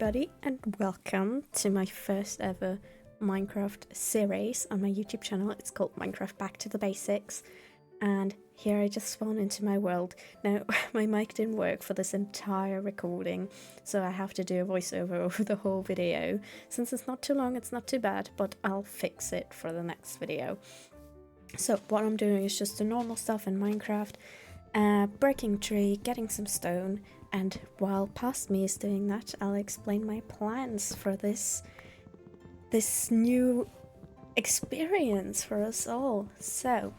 everybody, and welcome to my first ever Minecraft series on my YouTube channel. It's called Minecraft Back to the Basics, and here I just spawned into my world. Now, my mic didn't work for this entire recording, so I have to do a voiceover over the whole video. Since it's not too long, it's not too bad, but I'll fix it for the next video. So what I'm doing is just the normal stuff in Minecraft, breaking a tree, getting some stone, and while past me is doing that, I'll explain my plans for this new experience for us all. So,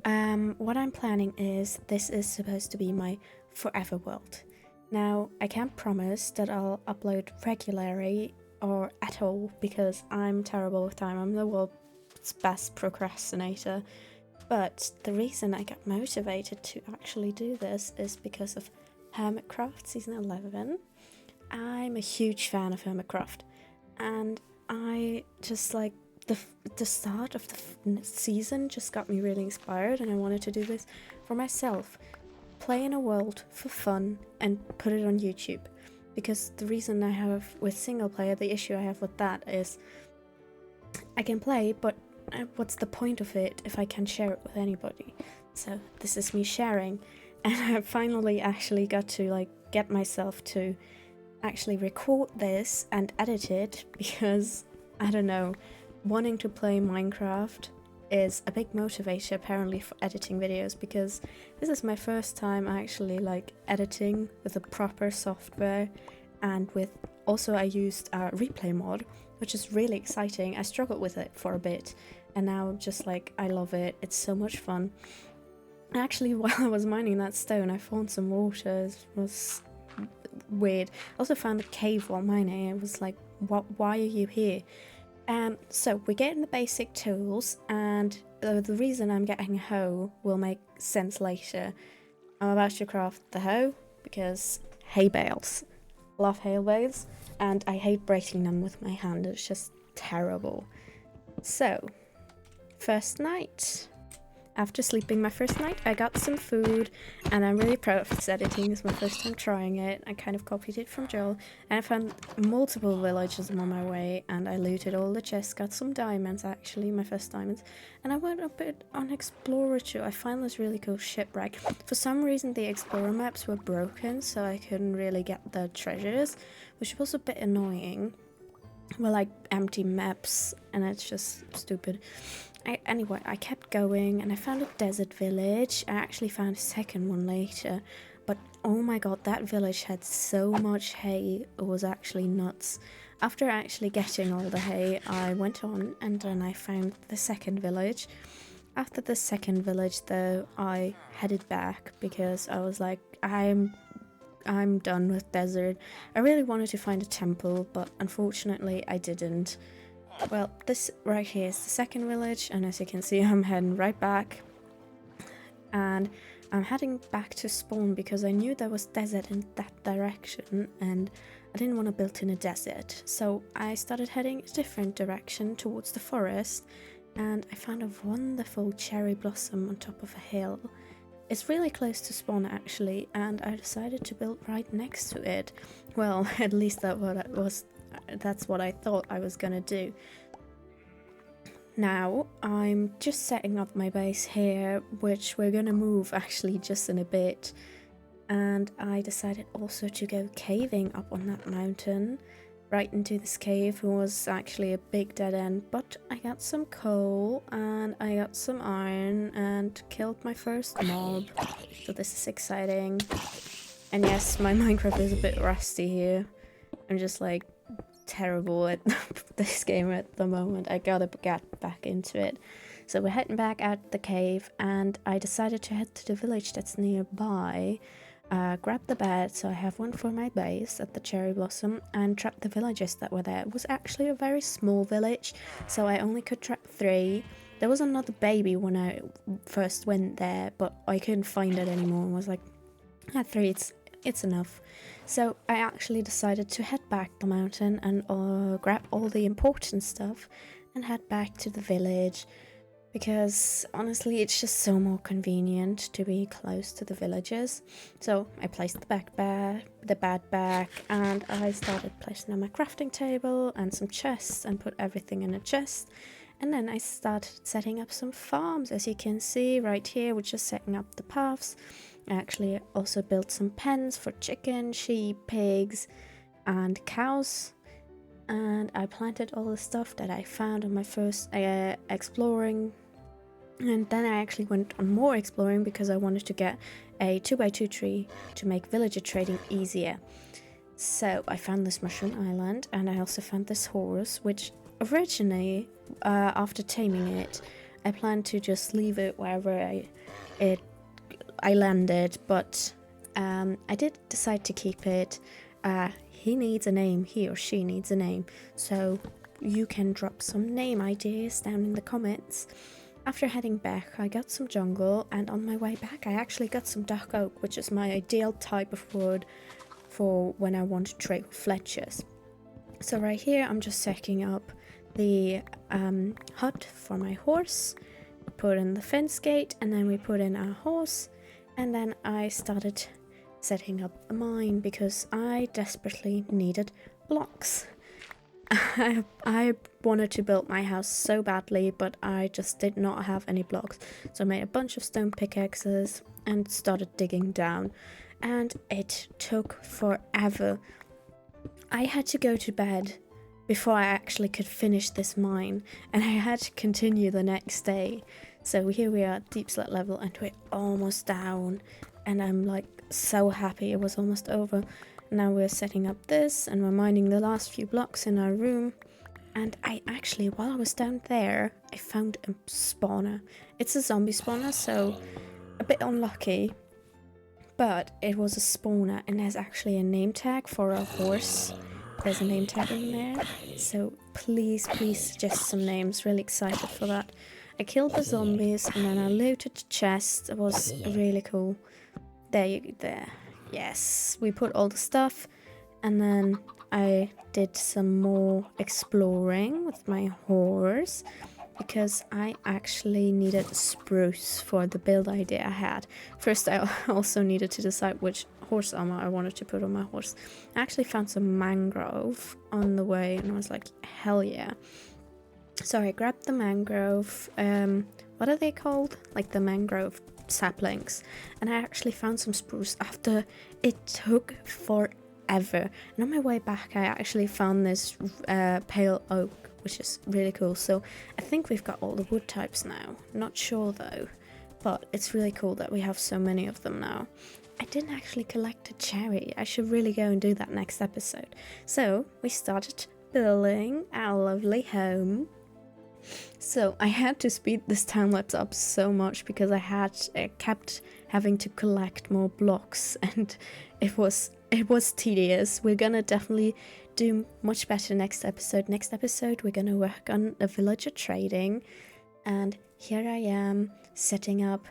what I'm planning is this is supposed to be my forever world. Now, I can't promise that I'll upload regularly or at all because I'm terrible with time. I'm the world's best procrastinator. But the reason I got motivated to actually do this is because of Hermitcraft Season 11. I'm a huge fan of Hermitcraft, and I just like the start of the season just got me really inspired, and I wanted to do this for myself. Play in a world for fun and put it on YouTube. Because the reason I have with single player, the issue I have with that is I can play, but what's the point of it if I can't share it with anybody? So this is me sharing, and I finally actually got to get myself to actually record this and edit it, because I don't know, wanting to play Minecraft is a big motivator apparently for editing videos, because this is my first time actually editing with a proper software, and with also I used a replay mod, which is really exciting. I struggled with it for a bit, and now I'm just I love it. It's so much fun. Actually, while I was mining that stone, I found some water. It was weird. I also found a cave while mining. I was like, "What? Why are you here?" So we're getting the basic tools, and the reason I'm getting a hoe will make sense later. I'm about to craft the hoe because hay bales. Love hay bales, and I hate breaking them with my hand. It's just terrible. So, first night. After sleeping my first night, I got some food, and I'm really proud of this editing. It's my first time trying it. I kind of copied it from Joel, and I found multiple villages on my way, and I looted all the chests, got some diamonds actually, my first diamonds, and I went a bit on Explorer too. I found this really cool shipwreck. For some reason the Explorer maps were broken, so I couldn't really get the treasures, which was a bit annoying. Well, empty maps, and it's just stupid. Anyway, I kept going, and I found a desert village. I actually found a second one later, but oh my god, that village had so much hay, it was actually nuts. After actually getting all the hay, I went on, and then I found the second village. After the second village though, I headed back because I was like, I'm done with desert. I really wanted to find a temple, but unfortunately I didn't. Well, this right here is the second village, and as you can see, I'm heading right back. And I'm heading back to spawn because I knew there was desert in that direction, and I didn't want to build in a desert. So I started heading a different direction towards the forest, and I found a wonderful cherry blossom on top of a hill. It's really close to spawn actually, and I decided to build right next to it. Well, at least that's what I thought I was gonna do. Now I'm just setting up my base here, which we're gonna move actually just in a bit, and I decided also to go caving up on that mountain, right into this cave. It was actually a big dead end, but I got some coal and I got some iron and killed my first mob, so this is exciting. And yes, my Minecraft is a bit rusty here. I'm just terrible at this game at the moment. I gotta get back into it. So we're heading back out the cave, and I decided to head to the village that's nearby, grab the bed, so I have one for my base at the cherry blossom, and trap the villagers that were there. It was actually a very small village, so I only could trap 3. There was another baby when I first went there, but I couldn't find it anymore. I was like, at 3 it's enough. So I actually decided to head back the mountain and grab all the important stuff and head back to the village. because honestly it's just so more convenient to be close to the villages. So I placed the bed back, and I started placing on my crafting table and some chests and put everything in a chest. And then I started setting up some farms. As you can see right here, we're just setting up the paths. I actually also built some pens for chicken, sheep, pigs and cows. And I planted all the stuff that I found on my first exploring. And then I actually went on more exploring because I wanted to get a 2x2 tree to make villager trading easier. So I found this mushroom island, and I also found this horse, which originally, after taming it, I planned to just leave it wherever I landed, but I did decide to keep it. He needs a name, he or she needs a name, so you can drop some name ideas down in the comments. After heading back, I got some jungle, and on my way back I actually got some dark oak, which is my ideal type of wood for when I want to trade with fletchers. So right here I'm just setting up the hut for my horse, put in the fence gate, and then we put in our horse, and then I started setting up a mine because I desperately needed blocks. I wanted to build my house so badly, but I just did not have any blocks. So I made a bunch of stone pickaxes and started digging down, and it took forever. I had to go to bed before I actually could finish this mine, and I had to continue the next day. So here we are at deep slit level, and we're almost down, and I'm like so happy it was almost over. Now we're setting up this, and we're mining the last few blocks in our room. And I actually, while I was down there, I found a spawner. It's a zombie spawner, so a bit unlucky, but it was a spawner, and there's actually a name tag for a horse. There's a name tag in there, so please suggest some names. Really excited for that. I killed the zombies, and then I looted the chest. It was really cool. There. Yes, we put all the stuff, and then I did some more exploring with my horse because I actually needed spruce for the build idea I had. First, I also needed to decide which horse armor I wanted to put on my horse. I actually found some mangrove on the way, and I was like, hell yeah. So I grabbed the mangrove, what are they called? Like the mangrove saplings, and I actually found some spruce after it took forever. And on my way back I actually found this pale oak, which is really cool. So I think we've got all the wood types now, not sure though, but it's really cool that we have so many of them now. I didn't actually collect a cherry. I should really go and do that next episode. So we started building our lovely home. So I had to speed this time lapse up so much because I kept having to collect more blocks, and it was tedious. We're gonna definitely do much better next episode. Next episode we're gonna work on the villager trading, and here I am setting up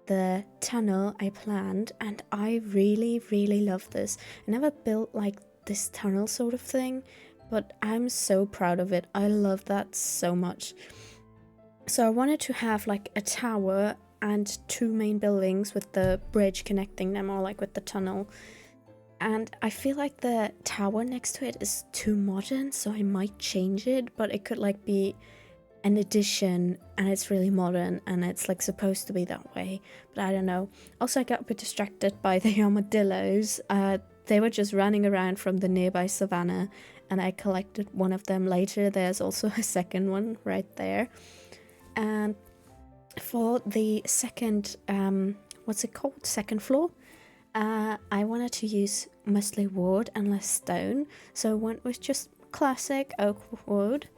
the tunnel I planned, and I really love this. I never built like this tunnel sort of thing, but I'm so proud of it. I love that so much. So I wanted to have like a tower and two main buildings with the bridge connecting them, or like with the tunnel. And I feel like the tower next to it is too modern, so I might change it, but it could like be an addition, and it's really modern, and it's like supposed to be that way, but I don't know. Also, I got a bit distracted by the armadillos. They were just running around from the nearby savannah, and I collected one of them later. There's also a second one right there. And for the second, what's it called? Second floor, I wanted to use mostly wood and less stone, so I went with just classic oak wood.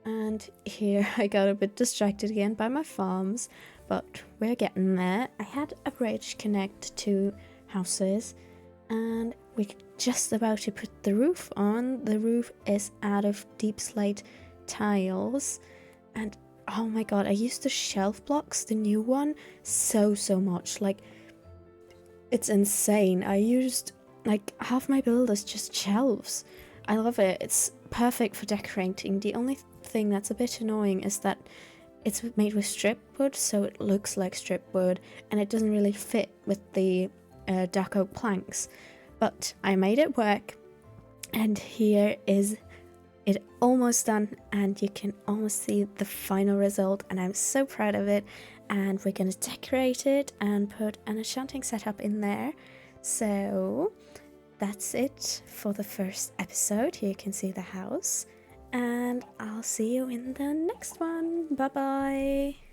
And here I got a bit distracted again by my farms, but we're getting there. I had a bridge connect to houses, and we're just about to put the roof on. The roof is out of deep slate tiles, and oh my god, I used the shelf blocks, the new one, so much. Like, it's insane. I used like half my build as just shelves. I love it. It's perfect for decorating. The only thing that's a bit annoying is that it's made with strip wood, so it looks like strip wood, and it doesn't really fit with the dark oak planks. But I made it work, and here is it almost done, and you can almost see the final result, and I'm so proud of it. And we're gonna decorate it and put an enchanting setup in there. So that's it for the first episode. Here you can see the house, and I'll see you in the next one. Bye bye.